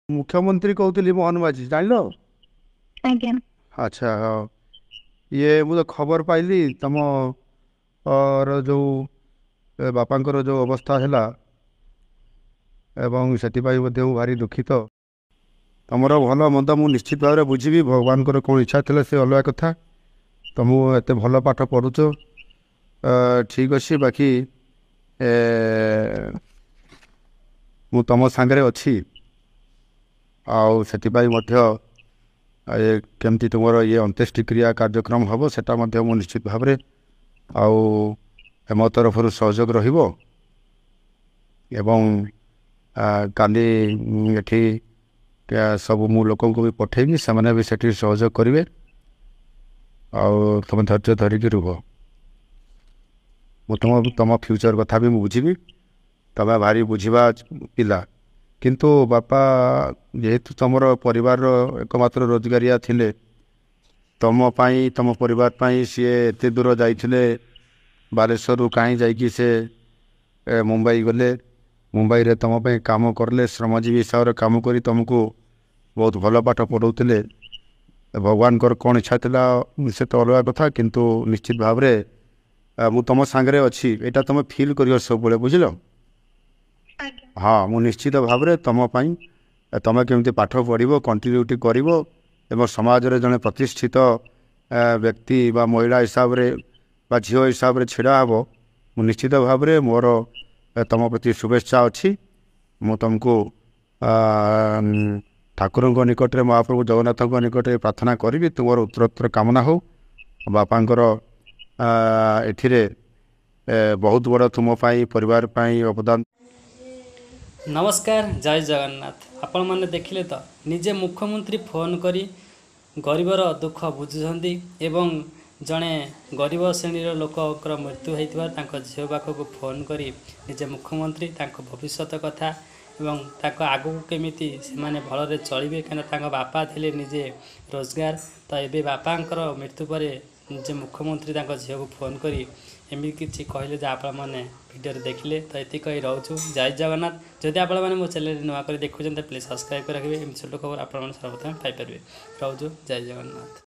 मुख्यमंत्री कहते मोहन माझी जान लो। ଆଜ୍ଞା। अच्छा हाँ। ये मुझे खबर पाइली तम और जो बापांकर जो अवस्था है एवं ସେଥିପାଇଁ ମଧ୍ୟ ମୁଁ ଭାରି ଦୁଃଖିତ। ତମର ଭଲ ମନ୍ଦ ମୁଁ ନିଶ୍ଚିତ ଭାବରେ ବୁଝିବି। ଭଗବାନଙ୍କର କ'ଣ ଇଚ୍ଛା ଥିଲେ ସେ ଅଲଗା କଥା। ତମକୁ ଏତେ ଭଲ ପାଠ ପଢ଼ୁଛ, ଠିକ୍ ଅଛି। ବାକି ଏ, ମୁଁ ତମ ସାଙ୍ଗରେ ଅଛି। ଆଉ ସେଥିପାଇଁ ମଧ୍ୟ କେମିତି ତୁମର ଇଏ ଅନ୍त्यେଷ୍ଟିକ୍ରିୟା କାର୍ଯ୍ୟକ୍ରମ ହେବ ସେଟା ମଧ୍ୟ ମୁଁ ନିଶ୍ଚିତ ଭାବରେ ଆଉ ମୋ ତରଫରୁ ସହଯୋଗ ରହିବ। ଏବଂ କାଲି ଏଠି ସବୁ ମୁଁ ଲୋକଙ୍କୁ ବି ପଠେଇବି, ସେମାନେ ବି ସେଠି ସହଯୋଗ କରିବେ। ଆଉ ତୁମେ ଧୈର୍ଯ୍ୟ ଧରିକି ରୁହ। ମୁଁ ତମ ଫ୍ୟୁଚର କଥା ବି ମୁଁ ବୁଝିବି। ତମେ ଭାରି ବୁଝିବା ପିଲା। କିନ୍ତୁ ବାପା ଯେହେତୁ ତମର ପରିବାରର ଏକମାତ୍ର ରୋଜଗାରିଆ ଥିଲେ, ତମ ପାଇଁ ତମ ପରିବାର ପାଇଁ ସିଏ ଏତେ ଦୂର ଯାଇଥିଲେ। ବାଲେଶ୍ୱରରୁ କାହିଁ ଯାଇକି ସେ ମୁମ୍ବାଇ ଗଲେ। ମୁମ୍ବାଇରେ ତମ ପାଇଁ କାମ କଲେ, ଶ୍ରମଜୀବୀ ହିସାବରେ କାମ କରି ତମକୁ ବହୁତ ଭଲ ପାଠ ପଢ଼ାଉଥିଲେ। ଭଗବାନଙ୍କର କ'ଣ ଇଚ୍ଛା ଥିଲା ସେ ତ ଅଲଗା କଥା। କିନ୍ତୁ ନିଶ୍ଚିତ ଭାବରେ ମୁଁ ତମ ସାଙ୍ଗରେ ଅଛି, ଏଇଟା ତମେ ଫିଲ୍ କରିବ ସବୁବେଳେ, ବୁଝିଲ? ଆଜ୍ଞା। ହଁ, ମୁଁ ନିଶ୍ଚିତ ଭାବରେ ତମ ପାଇଁ ତମେ କେମିତି ପାଠ ପଢ଼ିବ, କଣ୍ଟିନ୍ୟୁଟି କରିବ ଏବଂ ସମାଜରେ ଜଣେ ପ୍ରତିଷ୍ଠିତ ବ୍ୟକ୍ତି ବା ମହିଳା ହିସାବରେ ବା ଝିଅ ହିସାବରେ ଛିଡ଼ା ହେବ। ମୁଁ ନିଶ୍ଚିତ ଭାବରେ ମୋର ତମ ପ୍ରତି ଶୁଭେଚ୍ଛା ଅଛି। ମୁଁ ତମକୁ ଠାକୁରଙ୍କ ନିକଟରେ, ମହାପ୍ରଭୁ ଜଗନ୍ନାଥଙ୍କ ନିକଟରେ ପ୍ରାର୍ଥନା କରିବି ତୁମର ଉତ୍ତରୋତ୍ତର କାମନା ହେଉ। ବାପାଙ୍କର ଏଥିରେ ବହୁତ ବଡ଼ ତୁମ ପାଇଁ ପରିବାର ପାଇଁ ଅବଦାନ। नमस्कार, जय जगन्नाथ। आपण मैंने देखिले तो निजे मुख्यमंत्री फोन करी गरीबर दुख बुझुंट एवं जड़े गरीब श्रेणीर लोकर मृत्यु होता झील पाखक फोन करी निजे मुख्यमंत्री भविष्य कथा एवं आगू केमी से भल चलिए कहीं बापा थे निजे रोजगार। तो ये बापांकर मृत्यु पर निजे मुख्यमंत्री झील को फोन करी एमती किसी कहले आपण मैंने भिडियो देखिले। तो ये कही रोचु जय जगन्नाथ। जदि आपण मैंने मो चैनल नुआ कर देखुं प्लीज सब्सक्राइब कर रखिए। एमती छोट खबर आप सर्वप्रथम पाइपर। रोचु जय जगन्नाथ।